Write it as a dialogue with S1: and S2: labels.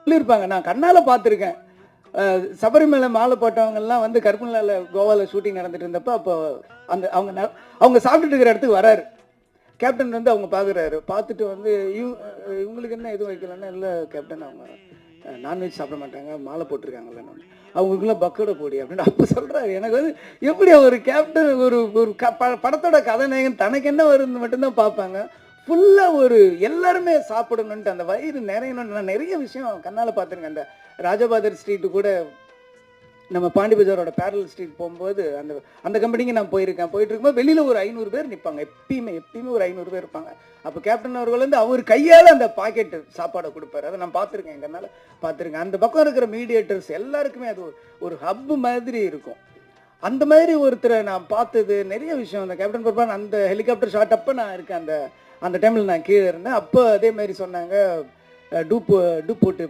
S1: சொல்லியிருப்பாங்க. நான் கண்ணால பார்த்துருக்கேன். சபரிமலை மாலை போட்டவங்கலாம் வந்து கற்பூரல கோவால ஷூட்டிங் நடந்துட்டு இருந்தப்ப, அப்போ அந்த அவங்க சாப்பிட்டுட்டு இருக்கிற இடத்துக்கு வராரு. கேப்டன் வந்து அவங்க பார்க்குறாரு. பார்த்துட்டு வந்து இவங்களுக்கு என்ன எதுவும் வைக்கலன்னா, இல்லை கேப்டன் அவங்க நான்வெஜ் சாப்பிட மாட்டாங்க, மாலை போட்டிருக்காங்கல்ல, அவங்களுக்குலாம் பக்கோட போடி அப்படின்னு அப்போ சொல்கிறாரு. எனக்கு வந்து எப்படி ஒரு கேப்டன் ஒரு ஒரு படத்தோட கதாநாயகன் தனக்கு என்ன வருதுன்னு மட்டும்தான் பார்ப்பாங்க. ஃபுல்லாக ஒரு எல்லாருமே சாப்பிடணுன்ட்டு அந்த வயிறு நிறையணும்னு நான் நிறைய விஷயம் கண்ணால் பார்த்துருக்கேன். அந்த ராஜபாதர் ஸ்ட்ரீட்டு கூட நம்ம பாண்டி பஜாரோட பேரல் ஸ்ட்ரீட் போகும்போது அந்த அந்த கம்பெனிக்கு நான் போயிருக்கேன். போயிட்டு இருக்கும்போது வெளியில் ஒரு 500 பேர் நிற்பாங்க. எப்பயுமே ஒரு 500 பேர் இருப்பாங்க. அப்போ கேப்டன் அவர்கள் வந்து அவர் கையால் அந்த பாக்கெட்டு சாப்பாடை கொடுப்பாரு. அதை நான் பார்த்துருக்கேன், எங்கனால பார்த்துருக்கேன். அந்த பக்கம் இருக்கிற மீடியேட்டர்ஸ் எல்லாருக்குமே அது ஒரு ஹப் மாதிரி இருக்கும். அந்த மாதிரி ஒருத்தரை நான் பார்த்தது நிறைய விஷயம். அந்த கேப்டன் பர்பான் அந்த ஹெலிகாப்டர் ஷாட் அப்போ நான் இருக்கேன். அந்த டைமில் நான் கீழே இருந்தேன். அப்போ அதே மாதிரி சொன்னாங்க, டூப் போட்டு